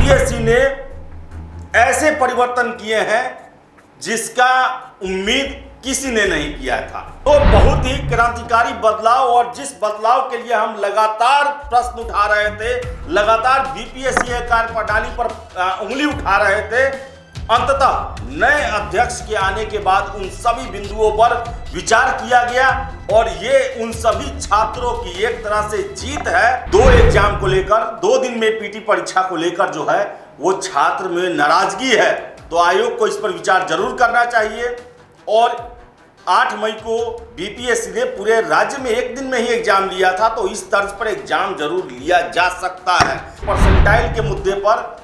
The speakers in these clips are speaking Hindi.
बीपीएससी ने ऐसे परिवर्तन किए हैं जिसका उम्मीद किसी ने नहीं किया था। तो बहुत ही क्रांतिकारी बदलाव, और जिस बदलाव के लिए हम लगातार प्रश्न उठा रहे थे, लगातार बीपीएससी कार्यप्रणाली पर उंगली उठा रहे थे, अंततः नए अध्यक्ष के आने के बाद उन सभी बिंदुओं पर विचार किया गया और ये उन सभी छात्रों की एक तरह से जीत है। 2 एग्जाम को लेकर, 2 दिन में पीटी परीक्षा को लेकर जो है वो छात्र में नाराजगी है। तो आयोग को इस पर विचार जरूर करना चाहिए। और 8 मई को बीपीएससी ने पूरे राज्य में एक दिन में ही एग्जाम लिया था, तो इस तर्ज पर एग्जाम जरूर लिया जा सकता है। परसेंटाइल के मुद्दे पर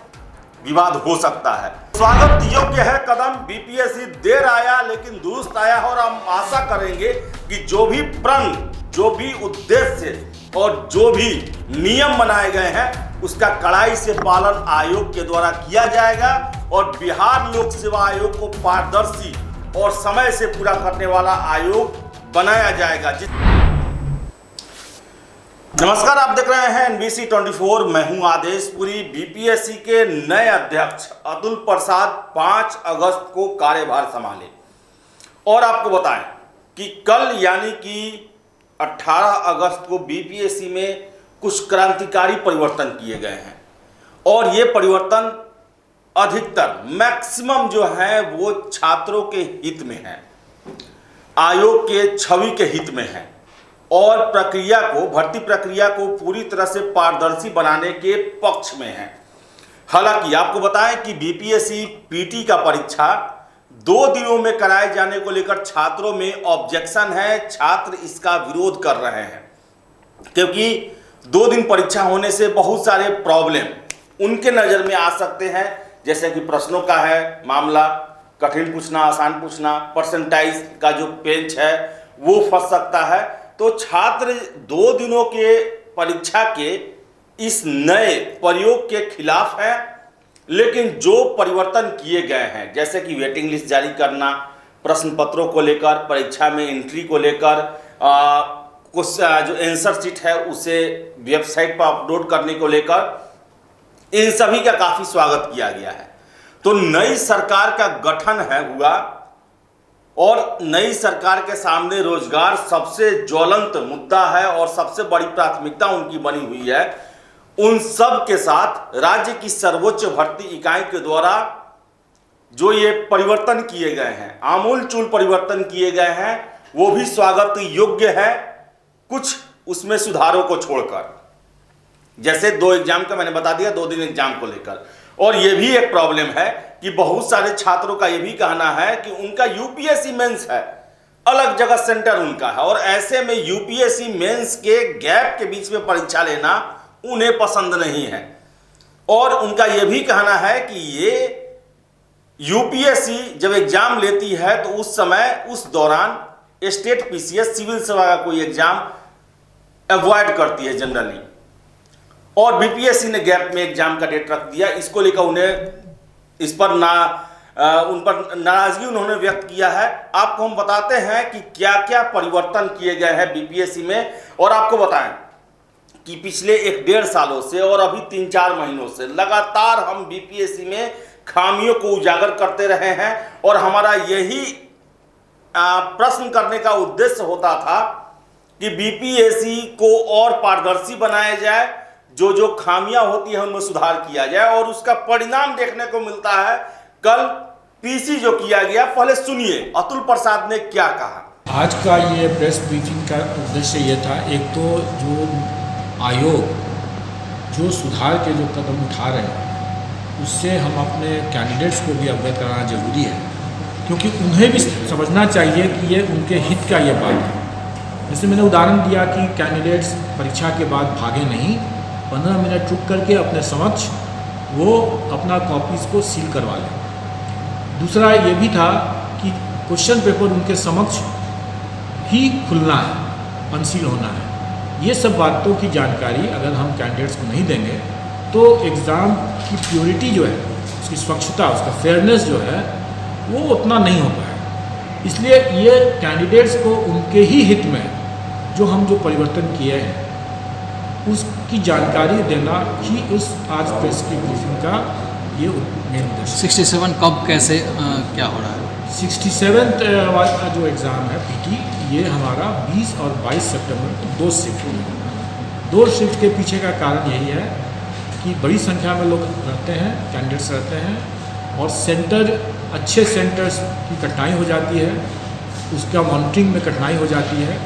विवाद हो सकता है। स्वागत योग्य है कदम, बीपीएससी देर आया लेकिन दुरुस्त आया है। और हम आशा करेंगे कि जो भी प्रण, जो भी उद्देश्य और जो भी नियम बनाए गए हैं उसका कड़ाई से पालन आयोग के द्वारा किया जाएगा और बिहार लोक सेवा आयोग को पारदर्शी और समय से पूरा करने वाला आयोग बनाया जाएगा। नमस्कार, आप देख रहे हैं NBC 24। मैं हूं आदेश पुरी। बीपीएससी के नए अध्यक्ष अतुल प्रसाद 5 अगस्त को कार्यभार संभाले और आपको बताएं कि कल यानी कि 18 अगस्त को बीपीएससी में कुछ क्रांतिकारी परिवर्तन किए गए हैं और ये परिवर्तन अधिकतर मैक्सिमम जो है वो छात्रों के हित में है, आयोग के छवि के हित में है और प्रक्रिया को, भर्ती प्रक्रिया को पूरी तरह से पारदर्शी बनाने के पक्ष में है। हालांकि आपको बताएं कि बीपीएससी पीटी का परीक्षा 2 दिनों में कराए जाने को लेकर छात्रों में ऑब्जेक्शन है। छात्र इसका विरोध कर रहे हैं क्योंकि 2 दिन परीक्षा होने से बहुत सारे प्रॉब्लम उनके नज़र में आ सकते हैं, जैसे कि प्रश्नों का है मामला, कठिन पूछना, आसान पूछना, परसेंटाइज का जो पेंच है वो फंस सकता है। तो छात्र 2 दिनों के परीक्षा के इस नए प्रयोग के खिलाफ है। लेकिन जो परिवर्तन किए गए हैं, जैसे कि वेटिंग लिस्ट जारी करना, प्रश्न पत्रों को लेकर, परीक्षा में एंट्री को लेकर, कुछ जो आंसर शीट है उसे वेबसाइट पर अपलोड करने को लेकर, इन सभी का काफी स्वागत किया गया है। तो नई सरकार का गठन हुआ और नई सरकार के सामने रोजगार सबसे ज्वलंत मुद्दा है और सबसे बड़ी प्राथमिकता उनकी बनी हुई है। उन सब के साथ राज्य की सर्वोच्च भर्ती इकाई के द्वारा जो ये परिवर्तन किए गए हैं, आमूलचूल परिवर्तन किए गए हैं, वो भी स्वागत योग्य है, कुछ उसमें सुधारों को छोड़कर। जैसे 2 एग्जाम का मैंने बता दिया, 2 दिन एग्जाम को लेकर। और ये भी एक प्रॉब्लम है कि बहुत सारे छात्रों का ये भी कहना है कि उनका यूपीएससी मेंस है, अलग जगह सेंटर उनका है, और ऐसे में यूपीएससी मेंस के गैप के बीच में परीक्षा लेना उन्हें पसंद नहीं है। और उनका ये भी कहना है कि ये यूपीएससी जब एग्जाम लेती है तो उस समय, उस दौरान स्टेट पीसीएस, सिविल सेवा का कोई एग्जाम अवॉइड करती है जनरली, और बीपीएससी ने गैप में एग्जाम का डेट रख दिया। इसको लेकर उन्हें, इस पर उन पर नाराजगी उन्होंने व्यक्त किया है। आपको हम बताते हैं कि क्या क्या परिवर्तन किए गए हैं बीपीएससी में। और आपको बताएं कि पिछले 1-1.5 सालों से और अभी 3-4 महीनों से लगातार हम बीपीएससी में खामियों को उजागर करते रहे हैं और हमारा यही प्रश्न करने का उद्देश्य होता था कि बीपीएससी को और पारदर्शी बनाया जाए, जो जो खामियां होती हैं उनमें सुधार किया जाए, और उसका परिणाम देखने को मिलता है। कल पीसी जो किया गया, पहले सुनिए अतुल प्रसाद ने क्या कहा। आज का ये प्रेस ब्रीफिंग का उद्देश्य ये था, एक तो जो आयोग जो सुधार के जो कदम उठा रहे हैं उससे हम अपने कैंडिडेट्स को भी अवगत कराना जरूरी है, क्योंकि उन्हें भी समझना चाहिए कि ये उनके हित का ये बात है। जैसे मैंने उदाहरण दिया कि कैंडिडेट्स परीक्षा के बाद भागे नहीं, 15 मिनट रुक करके अपने समक्ष वो अपना कॉपीज़ को सील करवा लें। दूसरा ये भी था कि क्वेश्चन पेपर उनके समक्ष ही खुलना है, अनसील होना है। ये सब बातों की जानकारी अगर हम कैंडिडेट्स को नहीं देंगे तो एग्ज़ाम की प्योरिटी जो है, उसकी स्वच्छता, उसका फेयरनेस जो है वो उतना नहीं हो पाएगा। इसलिए ये कैंडिडेट्स को उनके ही हित में जो हम जो परिवर्तन किए हैं उसकी जानकारी देना ही उस आज प्रेस की ब्रीफिंग का ये मेन उद्देश्य। 67 कब कैसे क्या हो रहा है? 67th जो एग्ज़ाम है पीटी, ये हमारा 20 और 22 सितंबर को 2 शिफ्ट में होगा। 2 शिफ्ट के पीछे का कारण यही है कि बड़ी संख्या में लोग रहते हैं, कैंडिडेट्स रहते हैं, और सेंटर, अच्छे सेंटर्स की कठिनाई हो जाती है, उसका मॉनिटरिंग में कठिनाई हो जाती है।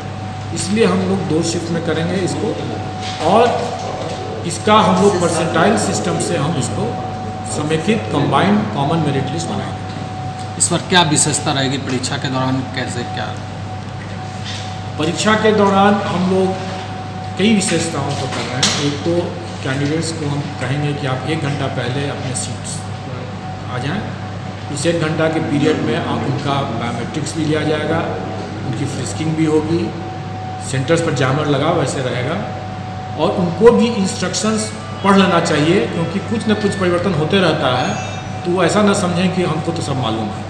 इसलिए हम लोग 2 शिफ्ट में करेंगे इसको, और इसका हम लोग परसेंटाइल सिस्टम से हम इसको समेकित कंबाइंड कॉमन मेरिट लिस्ट बनाएंगे। इस बार क्या विशेषता रहेगी परीक्षा के दौरान, कैसे क्या? परीक्षा के दौरान हम लोग कई विशेषताओं को कर रहे हैं। एक तो कैंडिडेट्स को हम कहेंगे कि आप 1 घंटा पहले अपने सीट्स पर आ जाएं। इस 1 घंटा के पीरियड में आप उनका बायोमेट्रिक्स भी लिया जाएगा, उनकी फ्रिस्किंग भी होगी, सेंटर्स पर जैमर लगा वैसे रहेगा, और उनको भी इंस्ट्रक्शंस पढ़ लेना चाहिए, क्योंकि कुछ न कुछ परिवर्तन होते रहता है, तो वो ऐसा ना समझें कि हमको तो सब मालूम है।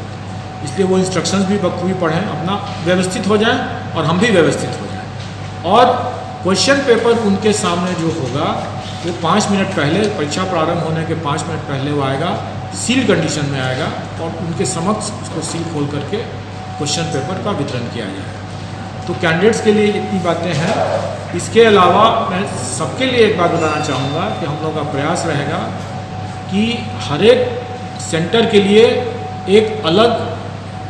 इसलिए वो इंस्ट्रक्शंस भी बखूबी पढ़ें, अपना व्यवस्थित हो जाएं और हम भी व्यवस्थित हो जाएं। और क्वेश्चन पेपर उनके सामने जो होगा वो 5 मिनट पहले, परीक्षा प्रारंभ होने के 5 मिनट पहले वो आएगा, सील कंडीशन में आएगा, और उनके समक्ष उसको सील खोल करके क्वेश्चन पेपर का वितरण किया जाएगा। तो कैंडिडेट्स के लिए इतनी बातें हैं। इसके अलावा मैं सबके लिए एक बात बताना चाहूँगा कि हम लोग का प्रयास रहेगा कि हर एक सेंटर के लिए एक अलग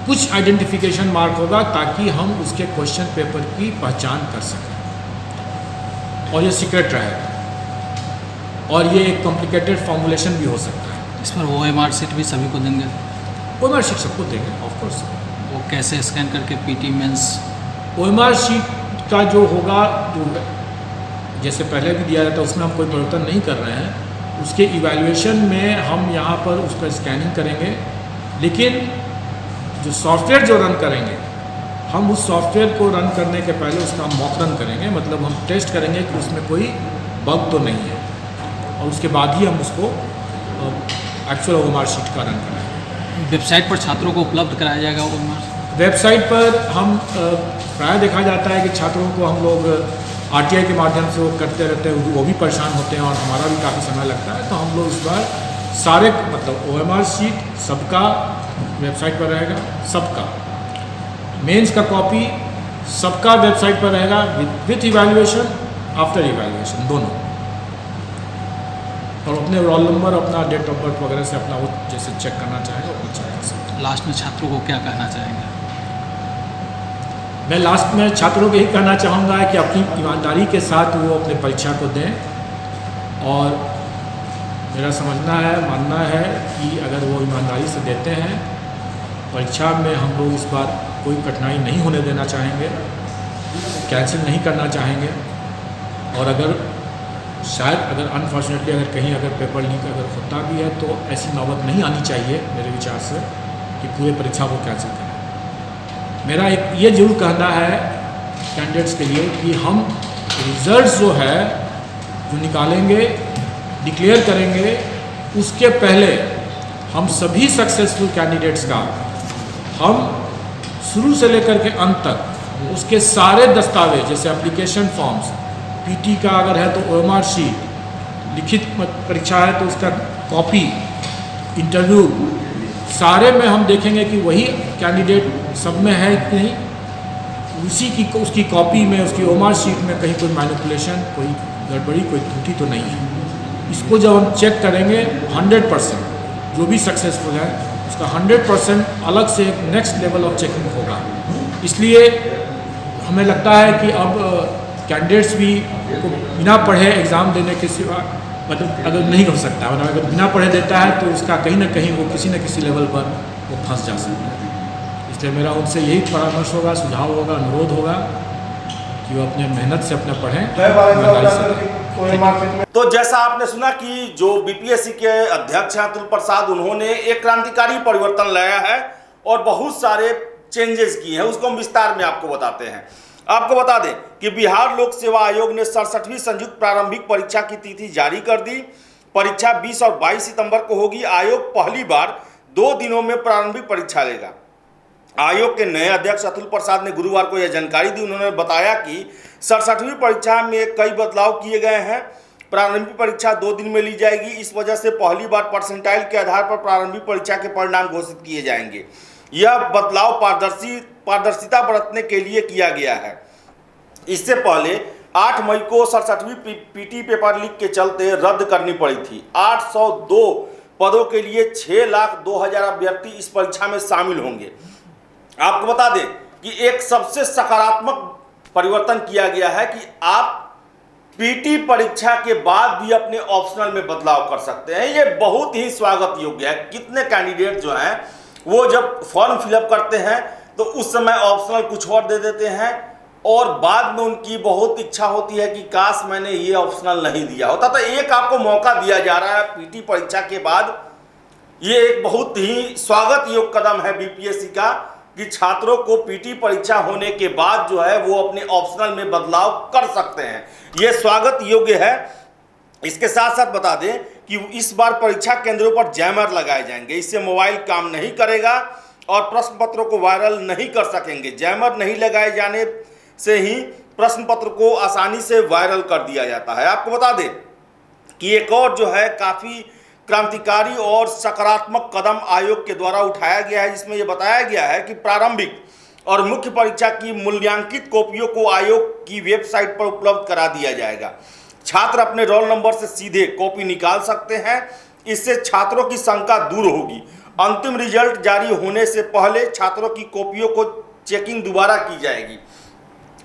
कुछ आइडेंटिफिकेशन मार्क होगा, ताकि हम उसके क्वेश्चन पेपर की पहचान कर सकें, और ये सीक्रेट रहेगा, और ये एक कॉम्प्लिकेटेड फॉर्मुलेशन भी हो सकता है। इस पर OMR शीट भी सभी को देंगे? OMR शीट सबको देंगे, ऑफ कोर्स। वो कैसे स्कैन करके PT मेंस? OMR शीट का जो होगा, जो जैसे पहले भी दिया जाता है, उसमें हम कोई परिवर्तन नहीं कर रहे हैं। उसके इवैल्यूएशन में हम यहाँ पर उसका स्कैनिंग करेंगे, लेकिन जो सॉफ्टवेयर जो रन करेंगे, हम उस सॉफ्टवेयर को रन करने के पहले उसका हम मॉक रन करेंगे, मतलब हम टेस्ट करेंगे कि उसमें कोई बग तो नहीं है, और उसके बाद ही हम उसको एक्चुअल OMR शीट का रन कराएंगे। वेबसाइट पर छात्रों को उपलब्ध कराया जाएगा OMR? वेबसाइट पर हम प्राय देखा जाता है कि छात्रों को हम लोग RTI के माध्यम से वो करते रहते हैं, वो भी परेशान होते हैं और हमारा भी काफ़ी समय लगता है। तो हम लोग इस बार सारे, मतलब OMR शीट सबका वेबसाइट पर रहेगा, सबका मेंस का कॉपी सबका वेबसाइट पर रहेगा, विथ इवैल्यूएशन, आफ्टर इवैल्यूएशन दोनों, और अपने रोल नंबर, अपना डेट ऑफ बर्थ वगैरह से अपना वो जैसे चेक करना चाहेंगे वो चेक कर सकते हैं। लास्ट में छात्रों को क्या कहना चाहेंगे? मैं लास्ट में छात्रों को यही कहना चाहूँगा कि अपनी ईमानदारी के साथ वो अपने परीक्षा को दें, और मेरा समझना है, मानना है कि अगर वो ईमानदारी से देते हैं, परीक्षा में हम लोग इस बार कोई कठिनाई नहीं होने देना चाहेंगे, कैंसिल नहीं करना चाहेंगे, और अगर शायद अगर अनफॉर्चुनेटली अगर कहीं अगर पेपर लीक अगर होता भी है, तो ऐसी नौबत नहीं आनी चाहिए मेरे विचार से कि पूरे परीक्षा को कैंसिल करें। मेरा एक ये जरूर कहना है कैंडिडेट्स के लिए कि हम रिजल्ट्स जो है जो निकालेंगे, डिक्लेयर करेंगे, उसके पहले हम सभी सक्सेसफुल कैंडिडेट्स का हम शुरू से लेकर के अंत तक उसके सारे दस्तावेज, जैसे एप्लीकेशन फॉर्म्स, PT का अगर है तो OMR शीट, लिखित परीक्षा है तो उसका कॉपी, इंटरव्यू, सारे में हम देखेंगे कि वही कैंडिडेट सब में है कि नहीं, उसी की उसकी कॉपी में, उसकी OMR शीट में कहीं कोई मैनिपुलेशन, कोई गड़बड़ी, कोई त्रुटि तो नहीं है। इसको जब हम चेक करेंगे 100%, जो भी सक्सेसफुल है उसका 100% अलग से एक नेक्स्ट लेवल ऑफ चेकिंग होगा। इसलिए हमें लगता है कि अब कैंडिडेट्स भी को बिना पढ़े एग्ज़ाम देने के सिवा मतलब अगर नहीं हो सकता, मतलब अगर बिना पढ़े देता है तो उसका कहीं ना कहीं वो किसी न किसी लेवल पर वो फंस जा सकता है। इसलिए मेरा उनसे यही परामर्श होगा, सुझाव होगा, अनुरोध होगा कि वो अपने मेहनत से अपना पढ़ें। तो जैसा आपने सुना कि जो BPSC के अध्यक्ष हैं अतुल प्रसाद, उन्होंने एक क्रांतिकारी परिवर्तन लाया है और बहुत सारे चेंजेस किए हैं, उसको हम विस्तार में आपको बताते हैं। आपको बता दें कि बिहार लोक सेवा आयोग ने 67वीं संयुक्त प्रारंभिक परीक्षा की तिथि जारी कर दी। परीक्षा 20 और 22 सितंबर को होगी। आयोग पहली बार 2 दिनों में प्रारंभिक परीक्षा लेगा। आयोग के नए अध्यक्ष अतुल प्रसाद ने गुरुवार को यह जानकारी दी। उन्होंने बताया कि 67वीं परीक्षा में कई बदलाव किए गए हैं। प्रारंभिक परीक्षा 2 दिन में ली जाएगी। इस वजह से पहली बार परसेंटाइल के आधार पर प्रारंभिक परीक्षा के परिणाम घोषित किए जाएंगे। यह बदलाव पारदर्शिता बरतने के लिए किया गया है। इससे पहले 8 मई को 67वीं पीटी पेपर लीक के चलते रद्द करनी पड़ी थी। 802 पदों के लिए 6,02,000 अभ्यर्थी इस परीक्षा में शामिल होंगे। आपको बता दें कि एक सबसे सकारात्मक परिवर्तन किया गया है कि आप पीटी परीक्षा के बाद भी अपने ऑप्शनल में बदलाव कर सकते हैं। ये बहुत ही स्वागत योग्य है। कितने कैंडिडेट जो हैं वो जब फॉर्म फिलअप करते हैं तो उस समय ऑप्शनल कुछ और दे देते हैं और बाद में उनकी बहुत इच्छा होती है कि काश मैंने ये ऑप्शनल नहीं दिया होता। तो एक आपको मौका दिया जा रहा है पीटी परीक्षा के बाद। ये एक बहुत ही स्वागत योग्य कदम है बीपीएससी का कि छात्रों को पीटी परीक्षा होने के बाद जो है वो अपने ऑप्शनल में बदलाव कर सकते हैं। ये स्वागत योग्य है। इसके साथ साथ बता दें कि इस बार परीक्षा केंद्रों पर जैमर लगाए जाएंगे। इससे मोबाइल काम नहीं करेगा और प्रश्न पत्रों को वायरल नहीं कर सकेंगे। जैमर नहीं लगाए जाने से ही प्रश्न पत्र को आसानी से वायरल कर दिया जाता है। आपको बता दें कि एक और जो है काफ़ी क्रांतिकारी और सकारात्मक कदम आयोग के द्वारा उठाया गया है, जिसमें यह बताया गया है कि प्रारंभिक और मुख्य परीक्षा की मूल्यांकित कॉपियों को आयोग की वेबसाइट पर उपलब्ध करा दिया जाएगा। छात्र अपने रोल नंबर से सीधे कॉपी निकाल सकते हैं। इससे छात्रों की शंका दूर होगी। अंतिम रिजल्ट जारी होने से पहले छात्रों की कॉपियों को चेकिंग दोबारा की जाएगी।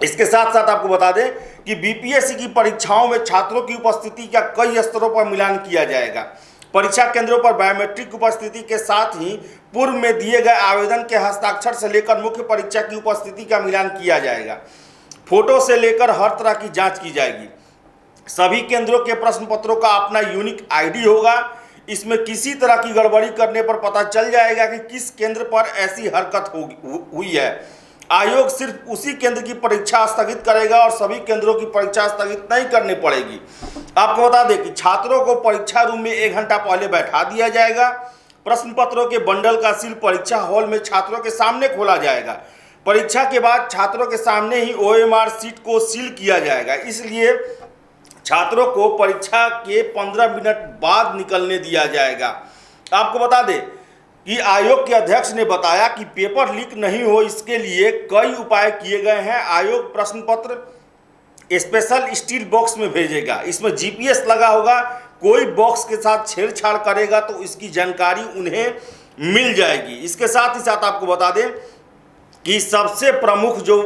इसके साथ साथ आपको बता दें कि बीपीएससी की परीक्षाओं में छात्रों की उपस्थिति का कई स्तरों पर मिलान किया जाएगा। परीक्षा केंद्रों पर बायोमेट्रिक उपस्थिति के साथ ही पूर्व में दिए गए आवेदन के हस्ताक्षर से लेकर मुख्य परीक्षा की उपस्थिति का मिलान किया जाएगा। फोटो से लेकर हर तरह की जांच की जाएगी। सभी केंद्रों के प्रश्न पत्रों का अपना यूनिक आईडी होगा। इसमें किसी तरह की गड़बड़ी करने पर पता चल जाएगा कि किस केंद्र पर ऐसी हरकत हुई है। आयोग सिर्फ उसी केंद्र की परीक्षा स्थगित करेगा और सभी केंद्रों की परीक्षा स्थगित नहीं करनी पड़ेगी। आपको बता दें कि छात्रों को परीक्षा रूम में 1 घंटा पहले बैठा दिया जाएगा। प्रश्न पत्रों के बंडल का सील परीक्षा हॉल में छात्रों के सामने खोला जाएगा। परीक्षा के बाद छात्रों के सामने ही ओएमआर सीट को सील किया जाएगा। इसलिए छात्रों को परीक्षा के 15 मिनट बाद निकलने दिया जाएगा। आपको बता दें कि आयोग के अध्यक्ष ने बताया कि पेपर लीक नहीं हो इसके लिए कई उपाय किए गए हैं। आयोग प्रश्न पत्र स्पेशल स्टील बॉक्स में भेजेगा। इसमें जीपीएस लगा होगा। कोई बॉक्स के साथ छेड़छाड़ करेगा तो इसकी जानकारी उन्हें मिल जाएगी। इसके साथ ही साथ आपको बता दें कि सबसे प्रमुख जो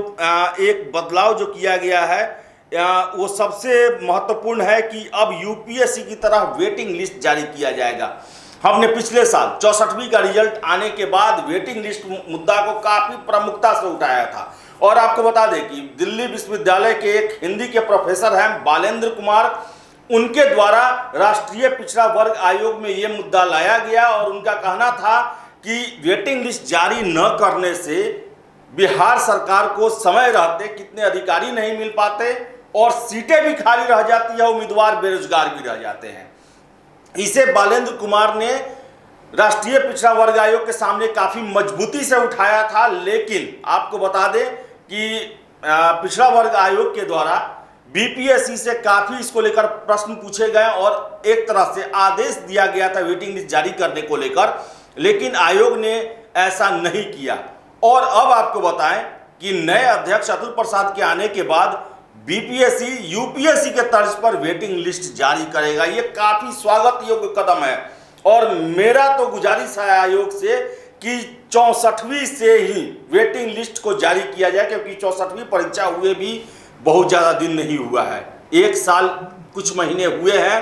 एक बदलाव जो किया गया है वो सबसे महत्वपूर्ण है कि अब यूपीएससी की तरह वेटिंग लिस्ट जारी किया जाएगा। हमने पिछले साल 64वीं का रिजल्ट आने के बाद वेटिंग लिस्ट मुद्दा को काफ़ी प्रमुखता से उठाया था और आपको बता दें कि दिल्ली विश्वविद्यालय के एक हिंदी के प्रोफेसर हैं बालेंद्र कुमार, उनके द्वारा राष्ट्रीय पिछड़ा वर्ग आयोग में ये मुद्दा लाया गया और उनका कहना था कि वेटिंग लिस्ट जारी न करने से बिहार सरकार को समय रहते कितने अधिकारी नहीं मिल पाते और सीटें भी खाली रह जाती है, उम्मीदवार बेरोजगार भी रह जाते हैं। इसे बालेंद्र कुमार ने राष्ट्रीय पिछड़ा वर्ग आयोग के सामने काफ़ी मजबूती से उठाया था। लेकिन आपको बता दें कि पिछड़ा वर्ग आयोग के द्वारा बीपीएससी से काफ़ी इसको लेकर प्रश्न पूछे गए और एक तरह से आदेश दिया गया था वेटिंग लिस्ट जारी करने को लेकर, लेकिन आयोग ने ऐसा नहीं किया। और अब आपको बताएं कि नए अध्यक्ष अतुल प्रसाद के आने के बाद बीपीएससी यूपीएससी के तर्ज पर वेटिंग लिस्ट जारी करेगा। ये काफ़ी स्वागत योग्य कदम है और मेरा तो गुजारिश है आयोग से कि 64वीं से ही वेटिंग लिस्ट को जारी किया जाए, क्योंकि 64वीं परीक्षा हुए भी बहुत ज़्यादा दिन नहीं हुआ है। 1 साल कुछ महीने हुए हैं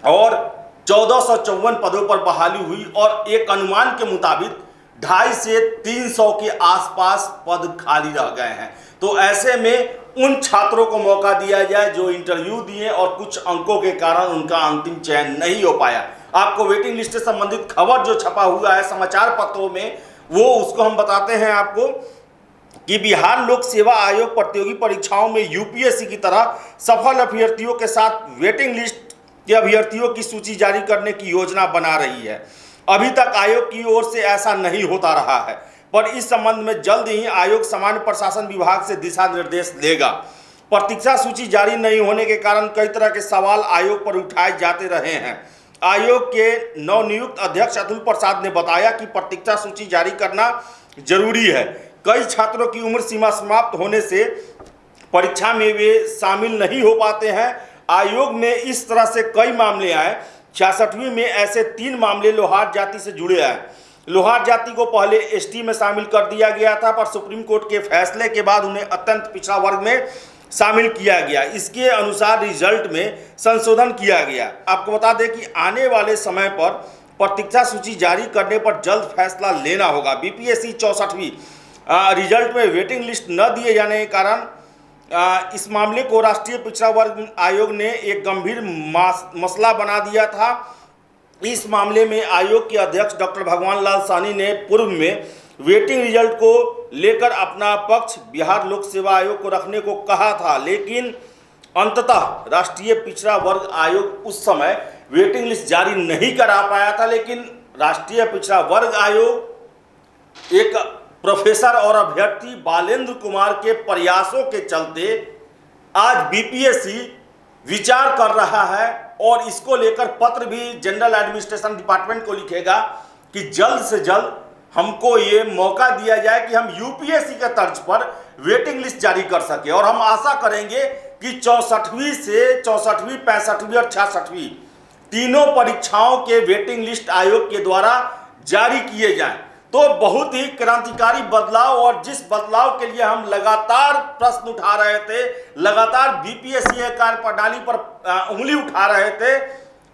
और 1454 पदों पर बहाली हुई और एक अनुमान के मुताबिक 250 से 300 के आसपास पद खाली रह गए हैं। तो ऐसे में उन छात्रों को मौका दिया जाए जो इंटरव्यू दिए और कुछ अंकों के कारण उनका अंतिम चयन नहीं हो पाया। आपको वेटिंग लिस्ट से संबंधित खबर जो छपा हुआ है समाचार पत्रों में, वो उसको हम बताते हैं आपको कि बिहार लोक सेवा आयोग प्रतियोगी परीक्षाओं में यूपीएससी की तरह सफल अभ्यर्थियों के साथ वेटिंग लिस्ट के अभ्यर्थियों की सूची जारी करने की योजना बना रही है। अभी तक आयोग की ओर से ऐसा नहीं होता रहा है, पर इस संबंध में जल्द ही आयोग सामान्य प्रशासन विभाग से दिशा निर्देश देगा। प्रतीक्षा सूची जारी नहीं होने के कारण कई तरह के सवाल आयोग पर उठाए जाते रहे हैं। आयोग के नवनियुक्त अध्यक्ष अतुल प्रसाद ने बताया कि प्रतीक्षा सूची जारी करना जरूरी है। कई छात्रों की उम्र सीमा समाप्त होने से परीक्षा में वे शामिल नहीं हो पाते हैं। आयोग में इस तरह से कई मामले आए। 66वीं में ऐसे 3 मामले लोहार जाति से जुड़े आए। लोहार जाति को पहले एसटी में शामिल कर दिया गया था, पर सुप्रीम कोर्ट के फैसले के बाद उन्हें अत्यंत पिछड़ा वर्ग में शामिल किया गया। इसके अनुसार रिजल्ट में संशोधन किया गया। आपको बता दें कि आने वाले समय पर प्रतीक्षा सूची जारी करने पर जल्द फैसला लेना होगा। बीपीएससी 64वीं रिजल्ट में वेटिंग लिस्ट न दिए जाने के कारण इस मामले को राष्ट्रीय पिछड़ा वर्ग आयोग ने एक गंभीर मसला बना दिया था। इस मामले में आयोग के अध्यक्ष डॉक्टर भगवान लाल साहनी ने पूर्व में वेटिंग रिजल्ट को लेकर अपना पक्ष बिहार लोक सेवा आयोग को रखने को कहा था, लेकिन अंततः राष्ट्रीय पिछड़ा वर्ग आयोग उस समय वेटिंग लिस्ट जारी नहीं करा पाया था। लेकिन राष्ट्रीय पिछड़ा वर्ग आयोग एक प्रोफेसर और अभ्यर्थी बालेंद्र कुमार के प्रयासों के चलते आज बीपीएससी विचार कर रहा है और इसको लेकर पत्र भी जनरल एडमिनिस्ट्रेशन डिपार्टमेंट को लिखेगा कि जल्द से जल्द हमको ये मौका दिया जाए कि हम यूपीएससी के तर्ज पर वेटिंग लिस्ट जारी कर सके। और हम आशा करेंगे कि 64वीं से 64वीं, 65वीं और 66वीं तीनों परीक्षाओं के वेटिंग लिस्ट आयोग के द्वारा जारी किए जाएं। तो बहुत ही क्रांतिकारी बदलाव, और जिस बदलाव के लिए हम लगातार प्रश्न उठा रहे थे, लगातार बीपीएससी कार्यप्रणाली पर उंगली उठा रहे थे,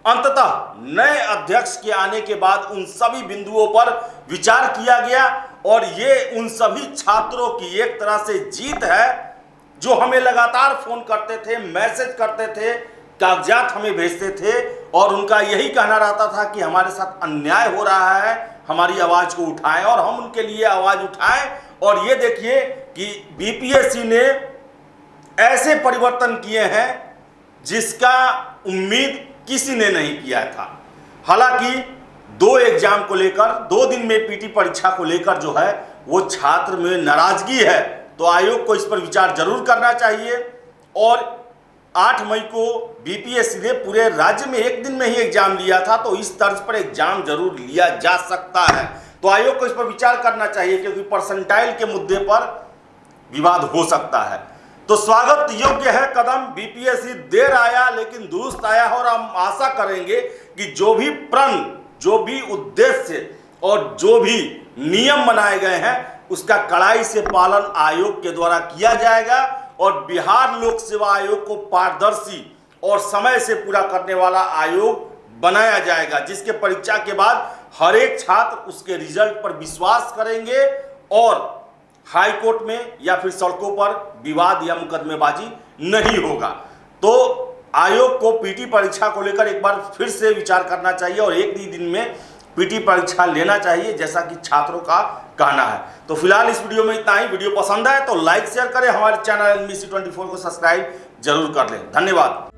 अंततः नए अध्यक्ष के आने के बाद उन सभी बिंदुओं पर विचार किया गया। और ये उन सभी छात्रों की एक तरह से जीत है जो हमें लगातार फोन करते थे, मैसेज करते थे, कागजात हमें भेजते थे और उनका यही कहना रहता था कि हमारे साथ अन्याय हो रहा है, हमारी आवाज़ को उठाएं, और हम उनके लिए आवाज़ उठाएं। और ये देखिए कि बीपीएससी ने ऐसे परिवर्तन किए हैं जिसका उम्मीद किसी ने नहीं किया था। हालांकि 2 एग्जाम को लेकर, 2 दिन में पीटी परीक्षा को लेकर जो है वो छात्र में नाराजगी है, तो आयोग को इस पर विचार जरूर करना चाहिए। और 8 मई को बीपीएससी ने पूरे राज्य में एक दिन में ही एग्जाम लिया था, तो इस तर्ज पर एग्जाम जरूर लिया जा सकता है। तो आयोग को इस पर विचार करना चाहिए, क्योंकि परसेंटाइल के मुद्दे पर विवाद हो सकता है। तो स्वागत योग्य है कदम। बीपीएससी देर आया लेकिन दुरुस्त आया है, और हम आशा करेंगे कि जो भी प्रण, जो भी उद्देश्य और जो भी नियम बनाए गए हैं उसका कड़ाई से पालन आयोग के द्वारा किया जाएगा और बिहार लोक सेवा आयोग को पारदर्शी और समय से पूरा करने वाला आयोग बनाया जाएगा, जिसके परीक्षा के बाद हर एक छात्र उसके रिजल्ट पर विश्वास करेंगे और हाई कोर्ट में या फिर सड़कों पर विवाद या मुकदमेबाजी नहीं होगा। तो आयोग को पीटी परीक्षा को लेकर एक बार फिर से विचार करना चाहिए और एक ही दिन में पीटी परीक्षा लेना चाहिए, जैसा कि छात्रों का कहना है। तो फिलहाल इस वीडियो में इतना ही। वीडियो पसंद आए तो लाइक शेयर करें, हमारे चैनल NBC 24 को सब्सक्राइब जरूर कर लें। धन्यवाद।